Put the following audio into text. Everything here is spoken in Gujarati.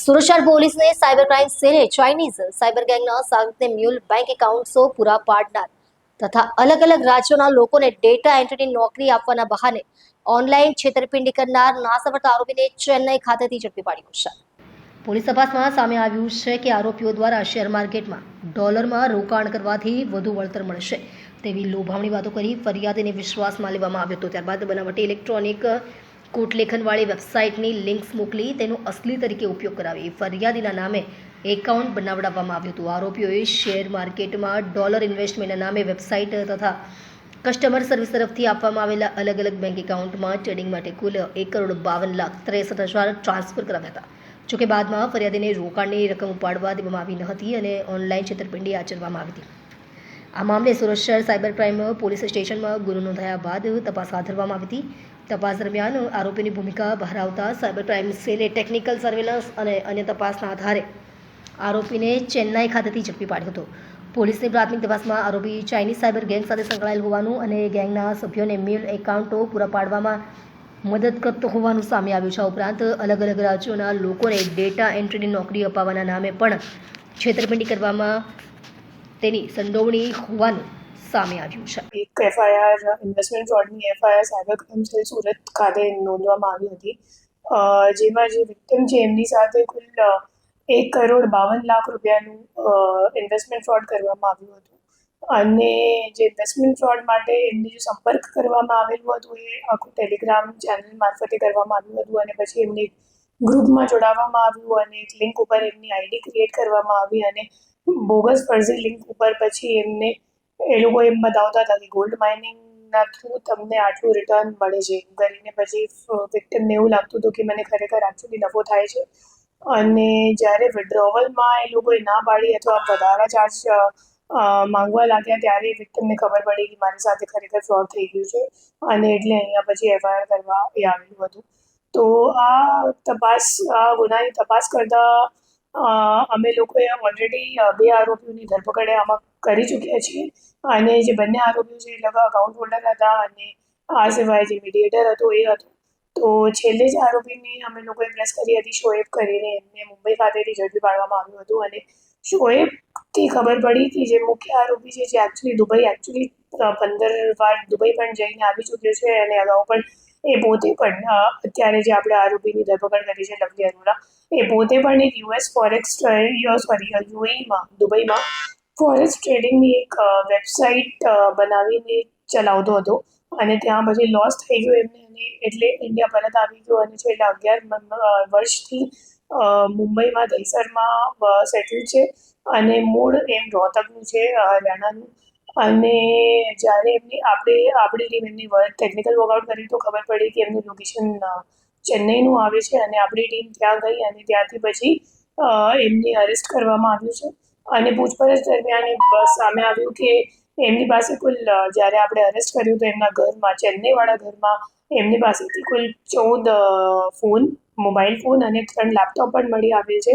સુરત શહેર પોલીસને સાયબર ક્રાઇમ સેલે ચાઇનીઝ સાયબર ગેંગના સાગરને મ્યુલ બેંક એકાઉન્ટ્સો પૂરા પાડનાર તથા અલગ અલગ રાજ્યોના લોકોને ડેટા એન્ટ્રીની નોકરી આપવાના બહાને ઓનલાઈન છેતરપિંડી કરનાર નાસવટ આરોપીને ચેન્નઈ ખાતેથી ઝડપી પાડ્યો છે. પોલીસ તપાસમાં સામે આવ્યું છે કે આરોપીઓ દ્વારા શેર માર્કેટમાં ડોલરમાં રોકાણ કરવાથી વધુ વળતર મળશે તેવી લોભામણી વાતો કરી ફરિયાદીને વિશ્વાસમાં લેવામાં આવ્યો હતો. ત્યારબાદ બનાવટી ઇલેક્ટ્રોનિક કોટલેખનવાળી વેબસાઇટની લિંક્સ મોકલી તેનો અસલી તરીકે ઉપયોગ કરાવી ફરિયાદીના નામે એકાઉન્ટ બનાવડાવવામાં આવ્યું હતું. આરોપીઓએ શેર માર્કેટમાં ડોલર ઇન્વેસ્ટમેન્ટના નામે વેબસાઇટ તથા કસ્ટમર સર્વિસ તરફથી આપવામાં આવેલા અલગ અલગ બેંક એકાઉન્ટમાં ટ્રેડિંગ માટે કુલ 1,52,63,000 ટ્રાન્સફર કરાવ્યા હતા. જોકે બાદમાં ફરિયાદીને રોકાણની રકમ ઉપાડવા દેવામાં આવી ન હતી અને ઓનલાઈન છેતરપિંડી આચરવામાં આવી હતી. આ મામલે સુરત શહેર સાયબર ક્રાઇમ પોલીસ સ્ટેશનમાં ગુનો નોંધાયા બાદ તપાસ હાથ ધરવામાં આવી હતી. તપાસ દરમિયાન આરોપીની ભૂમિકા બહાર આવતા સાયબર ક્રાઇમ સેલે ટેકનિકલ સર્વેલન્સ અને અન્ય તપાસના આધારે આરોપીને ચેન્નાઈ ખાતેથી ઝડપી પાડ્યો હતો. પોલીસની પ્રાથમિક તપાસમાં આરોપી ચાઇનીઝ સાયબર ગેંગ સાથે સંકળાયેલ હોવાનું અને ગેંગના સભ્યોને મેલ એકાઉન્ટો પૂરા પાડવામાં મદદ કરતો હોવાનું સામે આવ્યું છે. ઉપરાંત અલગ અલગ રાજ્યોના લોકોને ડેટા એન્ટ્રીની નોકરી અપાવવાના નામે પણ છેતરપિંડી કરવામાં તેની સંડોવણી હોવાનું સામે આવ્યું છે. એક એફઆઈઆર ઇન્વેસ્ટમેન્ટ ફ્રોડની FIR cyber crime cell Surat ખાતે નોંધવામાં આવી હતી, જેમાં જે વિક્ટિમ છે એમની સાથે કુલ 1,52,00,000 રૂપિયાનું ઇન્વેસ્ટમેન્ટ ફ્રોડ કરવામાં આવ્યું હતું. અને જે ઇન્વેસ્ટમેન્ટ ફ્રોડ માટે એમને જે સંપર્ક કરવામાં આવેલું હતું એ આખું ટેલિગ્રામ ચેનલ મારફતે કરવામાં આવ્યું હતું અને પછી એમને ગ્રુપમાં જોડાવવામાં આવ્યું અને એક લિંક ઉપર એમની આઈડી ક્રિએટ કરવામાં આવી અને બોગસ ફર્ઝી લિંક ઉપર પછી એમને એ લોકો એમ બતાવતા હતા કે ગોલ્ડ માઇનિંગના થ્રુ તમને આટલું રિટર્ન મળે છે કરીને પછી વિક્ટિમને એવું લાગતું હતું કે મને ખરેખર એકચ્યુઅલી નફો થાય છે. અને જ્યારે વિડ્રોવલમાં એ લોકોએ ના પાડી અથવા વધારા ચાર્જ માંગવા લાગ્યા ત્યારે વિક્ટિમને ખબર પડી કે મારી સાથે ખરેખર ફ્રોડ થઈ ગયું છે અને એટલે અહીંયા પછી એફઆઈઆર કરવા એ આવેલું હતું. તો આ ગુનાની તપાસ કરતાં અમે લોકોએ ઓલરેડી 2 આરોપીઓની ધરપકડ આમાં કરી ચૂક્યા છીએ અને જે બંને આરોપીઓ છે એ લોકો અકાઉન્ટ હોલ્ડર હતા અને આ સિવાય જે મીડિયેટર હતો એ હતો. તો છેલ્લે જ આરોપીની અમે લોકોએ પ્રેસ કરી હતી શોએબ કરીને, એમને મુંબઈ ખાતેથી ઝડપી પાડવામાં આવ્યું હતું અને શોએબથી ખબર પડી કે જે મુખ્ય આરોપી છે જે દુબઈ 15 વાર દુબઈ પણ જઈને આવી ચૂક્યો છે અને અગાઉ પણ એ પોતે પણ અત્યારે જે આપણે આરોપીની ધરપકડ કરી છે લવલી અરોરા, એ પોતે પણ એક યુએઈમાં દુબઈમાં ફોરેક્સ ટ્રેડિંગની એક વેબસાઇટ બનાવીને ચલાવતો હતો અને ત્યાં પછી લોસ થઈ ગયો એમને અને એટલે ઇન્ડિયા પરત આવી ગયો અને છેલ્લા 11 વર્ષથી મુંબઈમાં દહીસરમાં સેટલ છે અને મૂળ એમ રોહતકનું છે, હરિયાણાનું. અને જ્યારે આપણી ટીમ એમની ટેકનિકલ વર્કઆઉટ કરી તો ખબર પડી કે એમનું લોકેશન ચેન્નઈનું આવે છે અને આપણી ટીમ ત્યાં ગઈ અને ત્યાંથી પછી એમને અરેસ્ટ કરવામાં આવ્યું છે અને પૂછપરછ દરમિયાન સામે આવ્યું કે એમની પાસે કુલ જ્યારે આપણે અરેસ્ટ કર્યું તો એમના ઘરમાં ચેન્નઈવાળા ઘરમાં એમની પાસેથી કુલ 14 મોબાઈલ ફોન અને 3 લેપટોપ પણ મળી આવે છે